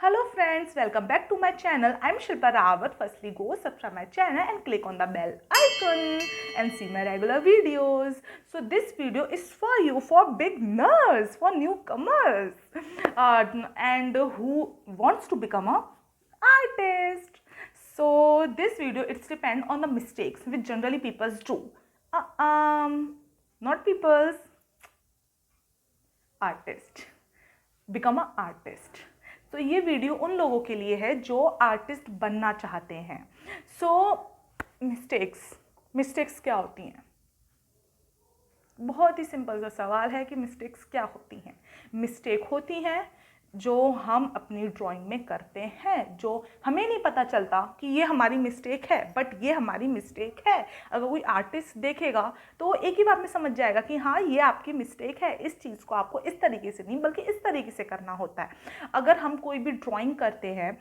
Hello friends, welcome back to my channel. I'm Shilpa Rawat. Firstly, go subscribe my channel and click on the bell icon and see my regular videos. So this video is for you, for beginners, for newcomers, and who wants to become a artist. So this video it's depend on the mistakes which generally people do. Not people's, artist. Become a artist. तो ये video उन लोगों के लिए है जो artist बनना चाहते हैं. सो मिस्टेक्स क्या होती हैं? बहुत ही सिंपल सा सवाल है कि मिस्टेक्स क्या होती हैं. मिस्टेक होती हैं जो हम अपनी ड्राइंग में करते हैं, जो हमें नहीं पता चलता कि ये हमारी मिस्टेक है, बट ये हमारी मिस्टेक है. अगर कोई आर्टिस्ट देखेगा तो एक ही बार में समझ जाएगा कि हाँ ये आपकी मिस्टेक है, इस चीज़ को आपको इस तरीके से नहीं बल्कि इस तरीके से करना होता है. अगर हम कोई भी ड्राइंग करते हैं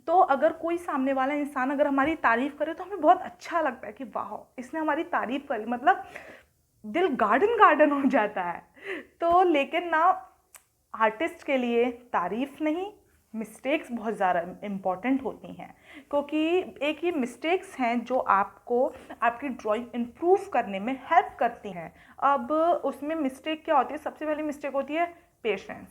तो अगर कोई सामने वाला इंसान अगर हमारी तारीफ़ करे तो हमें बहुत अच्छा लगता है कि वाह इसने हमारी तारीफ़ करी, मतलब दिल गार्डन हो जाता है. तो लेकिन ना आर्टिस्ट के लिए तारीफ़ नहीं, मिस्टेक्स बहुत ज़्यादा इम्पॉर्टेंट होती हैं, क्योंकि एक ये मिस्टेक्स हैं जो आपको आपकी ड्राइंग इम्प्रूव करने में हेल्प करती हैं. अब उसमें मिस्टेक क्या होती है? सबसे पहली मिस्टेक होती है पेशेंस.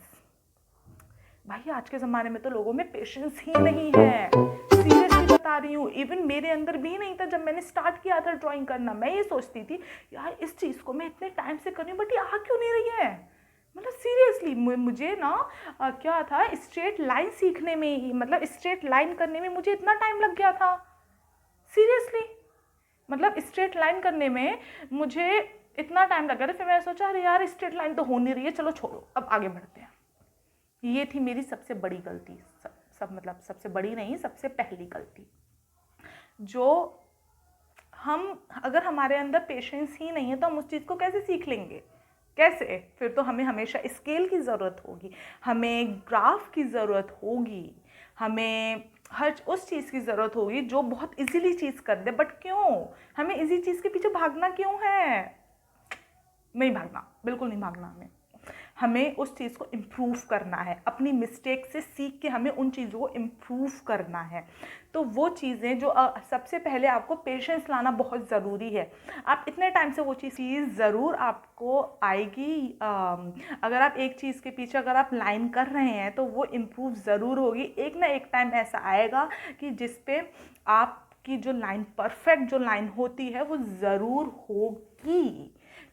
भाई आज के ज़माने में तो लोगों में पेशेंस ही नहीं है. सीरियसली बता रही हूँ, इवन मेरे अंदर भी नहीं था. जब मैंने स्टार्ट किया था ड्राइंग करना, मैं ये सोचती थी यार इस चीज़ को मैं इतने टाइम से कर रही हूँ बट ये आ क्यों नहीं रही है. मतलब सीरियसली मुझे ना क्या था, स्ट्रेट लाइन सीखने में ही, मतलब स्ट्रेट लाइन करने में मुझे इतना टाइम लग गया था. सीरियसली मतलब स्ट्रेट लाइन करने में मुझे इतना टाइम लग गया था. फिर मैंने सोचा अरे यार स्ट्रेट लाइन तो हो नहीं रही है, चलो छोड़ो अब आगे बढ़ते हैं. ये थी मेरी सबसे बड़ी गलती. सब मतलब सबसे बड़ी नहीं, सबसे पहली गलती. जो हम अगर हमारे अंदर पेशेंस ही नहीं है तो हम उस चीज़ को कैसे सीख लेंगे? कैसे? फिर तो हमें हमेशा स्केल की ज़रूरत होगी, हमें ग्राफ की ज़रूरत होगी, हमें हर उस चीज़ की ज़रूरत होगी जो बहुत इजीली चीज़ कर दे. बट क्यों हमें इजी चीज़ के पीछे भागना क्यों है? नहीं भागना, बिल्कुल नहीं भागना. हमें उस चीज़ को इम्प्रूव करना है, अपनी मिस्टेक से सीख के हमें उन चीज़ों को इम्प्रूव करना है. तो वो चीज़ें जो सबसे पहले आपको पेशेंस लाना बहुत ज़रूरी है. आप इतने टाइम से वो चीज़ ज़रूर आपको आएगी. अगर आप एक चीज़ के पीछे अगर आप लाइन कर रहे हैं तो वो इम्प्रूव ज़रूर होगी. एक ना एक टाइम ऐसा आएगा कि जिस पे आपकी जो लाइन परफेक्ट जो लाइन होती है वो ज़रूर होगी.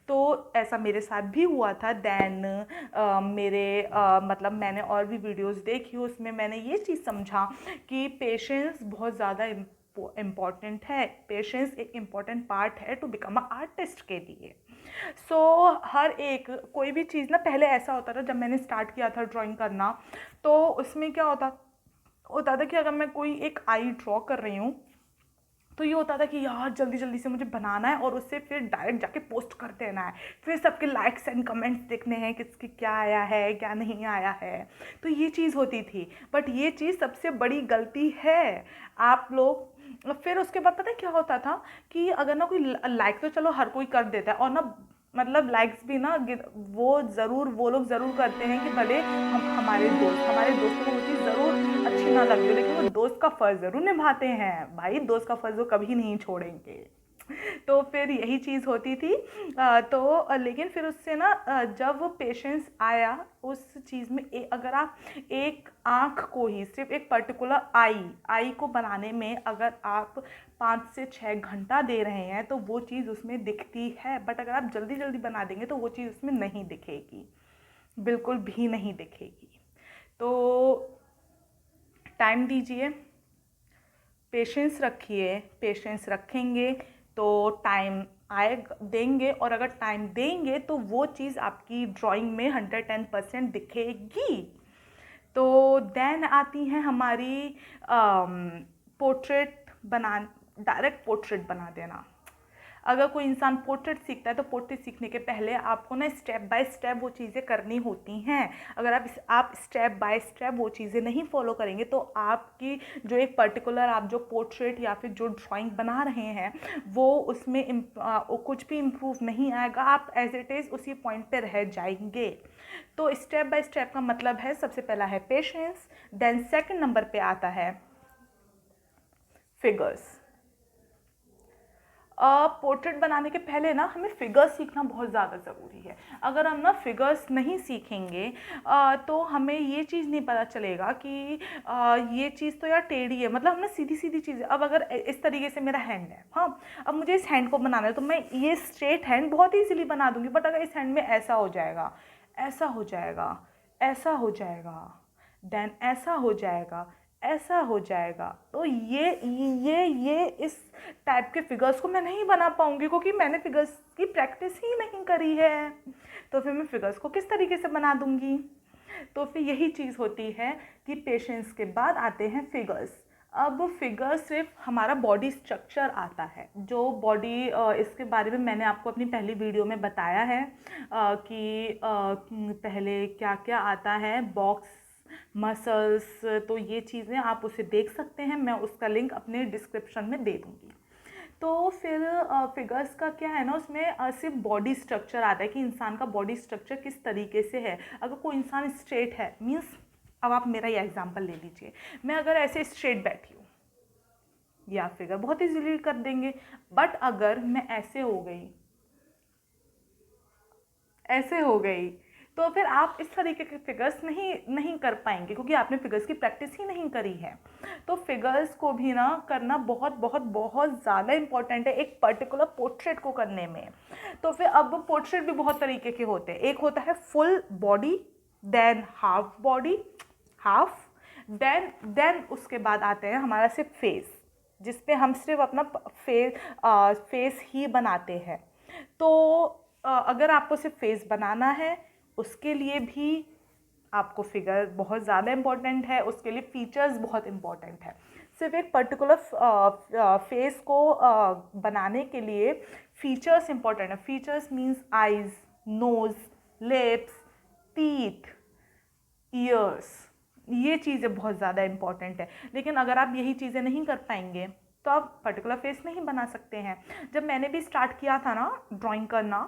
तो ऐसा मेरे साथ भी हुआ था. देन मतलब मैंने और भी वीडियोस देखी, उसमें मैंने ये चीज़ समझा कि पेशेंस बहुत ज़्यादा इम्पॉर्टेंट है. पेशेंस एक इम्पॉर्टेंट पार्ट है टू बिकम अ आर्टिस्ट के लिए. सो हर एक कोई भी चीज़ ना, पहले ऐसा होता था जब मैंने स्टार्ट किया था ड्राइंग करना, तो उसमें क्या होता था कि अगर मैं कोई एक आई ड्रॉ कर रही हूँ तो ये होता था कि यार जल्दी जल्दी से मुझे बनाना है और उससे फिर डायरेक्ट जाके पोस्ट कर देना है, फिर सबके लाइक्स एंड कमेंट्स देखने हैं किसकी क्या आया है क्या नहीं आया है. तो ये चीज़ होती थी. बट ये चीज़ सबसे बड़ी गलती है. आप लोग फिर उसके बाद पता है क्या होता था कि अगर ना कोई लाइक तो चलो हर कोई कर देता है, और ना मतलब लाइक्स भी ना वो लोग ज़रूर करते हैं कि भले हमारे दोस्तों को वो चीज़ ज़रूर अच्छी ना लगी हो, लेकिन वो दोस्त का फ़र्ज़ ज़रूर निभाते हैं. भाई दोस्त का फ़र्ज़ वो कभी नहीं छोड़ेंगे. तो फिर यही चीज़ होती थी. लेकिन फिर उससे ना जब वो पेशेंस आया उस चीज़ में, अगर आप एक आँख को ही सिर्फ एक पर्टिकुलर आई को बनाने में अगर आप 5 से 6 घंटा दे रहे हैं तो वो चीज़ उसमें दिखती है. बट अगर आप जल्दी जल्दी बना देंगे तो वो चीज़ उसमें नहीं दिखेगी, बिल्कुल भी नहीं दिखेगी. तो टाइम दीजिए, पेशेंस रखिए. पेशेंस रखेंगे तो टाइम आए देंगे, और अगर टाइम देंगे तो वो चीज़ आपकी ड्राइंग में 110% दिखेगी. तो देन आती हैं हमारी पोर्ट्रेट डायरेक्ट पोर्ट्रेट बना देना. अगर कोई इंसान पोर्ट्रेट सीखता है तो पोर्ट्रेट सीखने के पहले आपको ना स्टेप बाय स्टेप वो चीज़ें करनी होती हैं। अगर आप स्टेप बाय स्टेप वो चीज़ें नहीं फॉलो करेंगे तो आपकी जो एक पर्टिकुलर आप जो पोर्ट्रेट या फिर जो ड्राइंग बना रहे हैं वो उसमें कुछ भी इम्प्रूव नहीं आएगा, आप एज इट इज़ उसी पॉइंट पे रह जाएंगे। तो स्टेप बाय स्टेप का मतलब है, सबसे पहला है पेशेंस, देन सेकंड नंबर पे आता है फिगर्स। पोर्ट्रेट बनाने के पहले ना हमें फिगर्स सीखना बहुत ज़्यादा ज़रूरी है। अगर हम ना फिगर्स नहीं सीखेंगे तो हमें ये चीज़ नहीं पता चलेगा कि ये चीज़ तो यार टेढ़ी है, मतलब हमने सीधी सीधी चीज़ें, अब अगर इस तरीके से मेरा हैंड है, हाँ, अब मुझे इस हैंड को बनाना है तो मैं ये स्ट्रेट हैंड बहुत ईजीली बना दूंगी, बट अगर इस हैंड में ऐसा हो जाएगा, ऐसा हो जाएगा, ऐसा हो जाएगा, देन ऐसा हो जाएगा, ऐसा हो जाएगा, तो ये इस टाइप के फिगर्स को मैं नहीं बना पाऊंगी क्योंकि मैंने फिगर्स की प्रैक्टिस ही नहीं करी है। तो फिर मैं फिगर्स को किस तरीके से बना दूंगी? तो फिर यही चीज़ होती है कि पेशेंस के बाद आते हैं फिगर्स। अब फिगर सिर्फ हमारा बॉडी स्ट्रक्चर आता है, जो बॉडी इसके बारे में मैंने आपको अपनी पहली वीडियो में बताया है कि पहले क्या क्या आता है, बॉक्स, मसल्स, तो ये चीज़ें आप उसे देख सकते हैं, मैं उसका लिंक अपने डिस्क्रिप्शन में दे दूँगी। तो फिर फिगर्स का क्या है ना, उसमें सिर्फ बॉडी स्ट्रक्चर आता है कि इंसान का बॉडी स्ट्रक्चर किस तरीके से है। अगर कोई इंसान स्ट्रेट है, मीन्स अब आप मेरा ये एग्जांपल ले लीजिए, मैं अगर ऐसे स्ट्रेट बैठी हूँ या फिगर बहुत इजीली कर देंगे, बट अगर मैं ऐसे हो गई, ऐसे हो गई, तो फिर आप इस तरीके के फिगर्स नहीं कर पाएंगे क्योंकि आपने फिगर्स की प्रैक्टिस ही नहीं करी है। तो फिगर्स को भी ना करना बहुत बहुत बहुत ज़्यादा इम्पॉर्टेंट है एक पर्टिकुलर पोर्ट्रेट को करने में। तो फिर अब पोर्ट्रेट भी बहुत तरीके के होते हैं, एक होता है full body, then half body, half, then उसके बाद आते हैं हमारा सिर्फ फेस, जिसपे हम सिर्फ अपना फेस ही बनाते हैं। तो अगर आपको सिर्फ फेस बनाना है उसके लिए भी आपको फिगर बहुत ज़्यादा इम्पॉर्टेंट है, उसके लिए फीचर्स बहुत इम्पॉर्टेंट है। सिर्फ एक पर्टिकुलर फेस को बनाने के लिए फीचर्स इम्पॉर्टेंट है। Features means eyes, nose, lips, teeth, ears, ये चीज़ें बहुत ज़्यादा इम्पॉर्टेंट है। लेकिन अगर आप यही चीज़ें नहीं कर पाएंगे तो आप पर्टिकुलर फेस नहीं बना सकते हैं। जब मैंने भी स्टार्ट किया था ना ड्राइंग करना,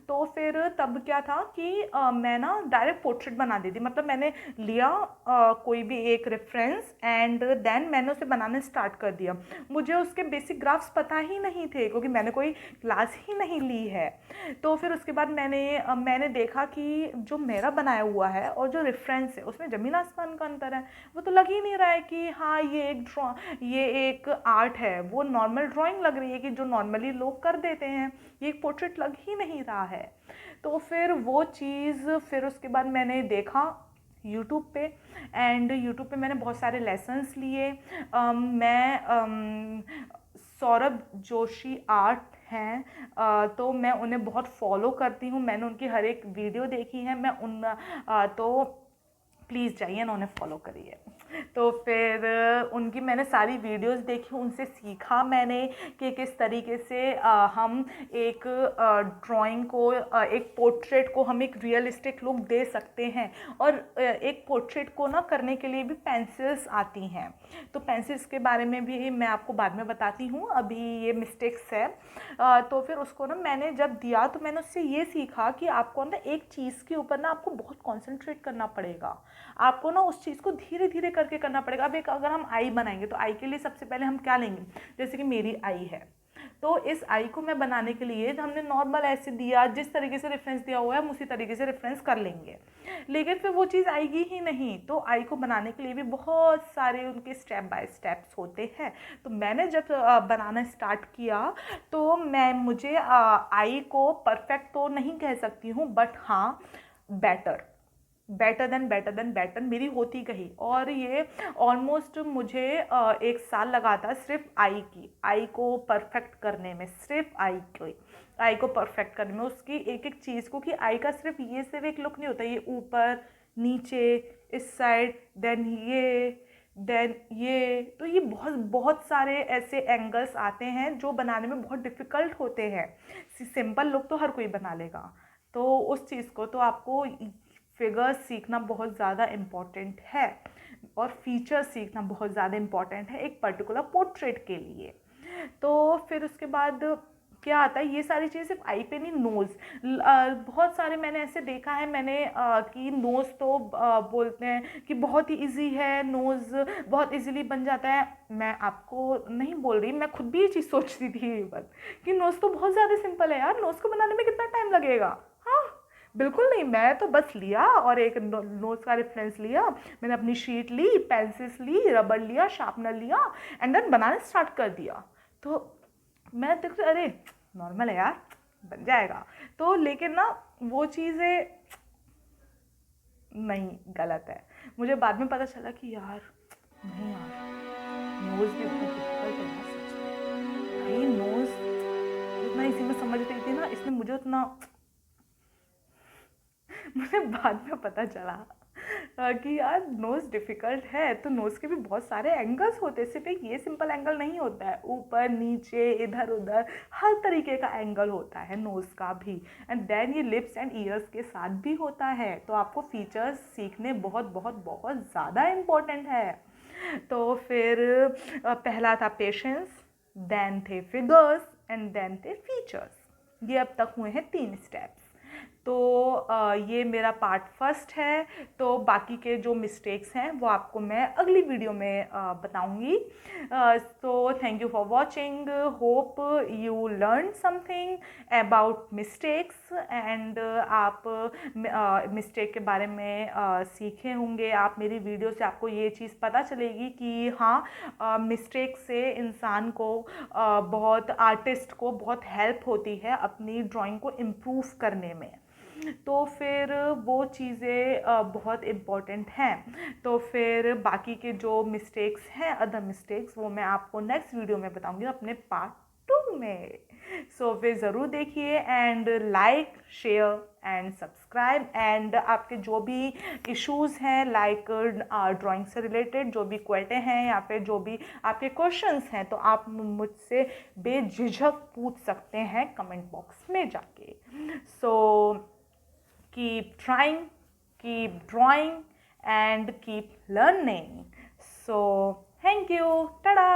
तो फिर तब क्या था कि मैं ना डायरेक्ट पोर्ट्रेट बना दी थी, मतलब मैंने लिया कोई भी एक रेफरेंस एंड देन मैंने उसे बनाने स्टार्ट कर दिया। मुझे उसके बेसिक ग्राफ्स पता ही नहीं थे क्योंकि मैंने कोई क्लास ही नहीं ली है। तो फिर उसके बाद मैंने देखा कि जो मेरा बनाया हुआ है और जो रेफरेंस है उसमें ज़मीन आसमान का अंतर है। वो तो लग ही नहीं रहा है कि हाँ ये एक आर्ट है, वो नॉर्मल ड्राइंग लग रही है कि जो नॉर्मली लोग कर देते हैं, ये एक पोर्ट्रेट लग ही नहीं रहा है। तो फिर वो चीज़, फिर उसके बाद मैंने देखा यूट्यूब पे, एंड यूट्यूब पे मैंने बहुत सारे लेसन्स लिए। मैं सौरभ जोशी आर्ट हैं, तो मैं उन्हें बहुत फॉलो करती हूँ, मैंने उनकी हर एक वीडियो देखी है, मैं तो प्लीज़ जाइए ना उन्हें फॉलो करिए। तो फिर उनकी मैंने सारी वीडियोस देखी, उनसे सीखा मैंने कि किस तरीके से हम एक ड्राइंग को, एक पोर्ट्रेट को हम एक रियलिस्टिक लुक दे सकते हैं। और एक पोर्ट्रेट को ना करने के लिए भी पेंसिल्स आती हैं, तो पेंसिल्स के बारे में भी मैं आपको बाद में बताती हूँ, अभी ये मिस्टेक्स है। तो फिर उसको ना मैंने जब दिया तो मैंने उससे ये सीखा कि आपको ना एक चीज़ के ऊपर ना आपको बहुत कॉन्सेंट्रेट करना पड़ेगा, आपको ना उस चीज़ को धीरे धीरे करके करना पड़ेगा। अब एक अगर हम आई बनाएंगे तो आई के लिए सबसे पहले हम क्या लेंगे, जैसे कि मेरी आई है, तो इस आई को मैं बनाने के लिए हमने नॉर्मल ऐसे दिया, जिस तरीके से रेफरेंस दिया हुआ है हम उसी तरीके से रेफरेंस कर लेंगे, लेकिन फिर वो चीज़ आएगी ही नहीं। तो आई को बनाने के लिए भी बहुत सारे उनके स्टेप बाय स्टेप्स होते हैं। तो मैंने जब बनाना स्टार्ट किया तो मुझे आई को परफेक्ट तो नहीं कह सकती हूँ, बट हाँ बेटर देन मेरी होती गई। और ये ऑलमोस्ट मुझे 1 साल लगा था सिर्फ आई को परफेक्ट करने में, सिर्फ आई को परफेक्ट करने में, उसकी एक एक चीज़ को, कि आई का सिर्फ एक लुक नहीं होता, ये ऊपर नीचे, इस साइड, देन ये, देन ये बहुत बहुत सारे ऐसे एंगल्स आते हैं जो बनाने में बहुत डिफ़िकल्ट होते हैं। सिंपल लुक तो हर कोई बना लेगा, तो उस चीज़ को तो आपको फिगर्स सीखना बहुत ज़्यादा इम्पॉर्टेंट है और फीचर्स सीखना बहुत ज़्यादा इम्पॉर्टेंट है एक पर्टिकुलर पोर्ट्रेट के लिए। तो फिर उसके बाद क्या आता है, ये सारी चीज़ें सिर्फ आई पे नहीं, नोज़ बहुत सारे मैंने ऐसे देखा है मैंने कि नोज़ तो बोलते हैं कि बहुत ही इजी है, नोज़ बहुत इजीली बन जाता है। मैं आपको नहीं बोल रही, मैं खुद भी ये चीज़ सोचती थी ये बात कि नोज़ तो बहुत ज़्यादा सिंपल है यार, नोज़ को बनाने में कितना टाइम लगेगा। हाँ, बिल्कुल नहीं, मैं तो बस लिया और एक नोज़ का रेफरेंस लिया, मैंने अपनी शीट ली, पेंसिल्स ली, रबड़ लिया, शार्पनर लिया एंड देन बनाना स्टार्ट कर दिया। तो मैं देख रही अरे नॉर्मल है यार, बन जाएगा। तो लेकिन ना वो चीज़ें नहीं, गलत है। मुझे बाद में पता चला कि यार नहीं यार, नोज़ भी बहुत डिफिकल्ट है यार सच में। भाई नोज़ जितना इसी में समझ रही थी ना, इसने मुझे उतना मुझे बाद में पता चला कि यार नोज़ डिफ़िकल्ट है, तो नोज़ के भी बहुत सारे एंगल्स होते हैं, सिर्फ एक ये सिंपल एंगल नहीं होता है, ऊपर नीचे इधर उधर हर तरीके का एंगल होता है नोज़ का भी। एंड देन ये लिप्स एंड ईयर्स के साथ भी होता है, तो आपको फीचर्स सीखने बहुत बहुत बहुत ज़्यादा इम्पोर्टेंट है। तो फिर पहला था पेशेंस, देन थे फिगर्स एंड देन थे फीचर्स। ये अब तक हुए हैं 3 स्टेप्स। तो ये मेरा पार्ट फर्स्ट है, तो बाकी के जो मिस्टेक्स हैं वो आपको मैं अगली वीडियो में बताऊंगी। तो thank you for watching, hope you learn something about mistakes and आप मिस्टेक के बारे में सीखे होंगे। आप मेरी वीडियो से आपको ये चीज़ पता चलेगी कि हाँ, मिस्टेक से इंसान को बहुत आर्टिस्ट को बहुत हेल्प होती है अपनी ड्राइंग को इम्प्रूव करने में। तो फिर वो चीज़ें बहुत इम्पॉर्टेंट हैं। तो फिर बाकी के जो मिस्टेक्स हैं, अदर मिस्टेक्स, वो मैं आपको नेक्स्ट वीडियो में बताऊंगी अपने पार्ट 2 में। सो फिर ज़रूर देखिए and like share and subscribe. And आपके जो भी इश्यूज़ हैं लाइक ड्राइंग से रिलेटेड जो भी क्वेटे हैं या फिर जो भी आपके क्वेश्चंस हैं, तो आप मुझसे बेझिझक पूछ सकते हैं कमेंट बॉक्स में जाके। सो keep trying, keep drawing, and keep learning. So, thank you. Tada!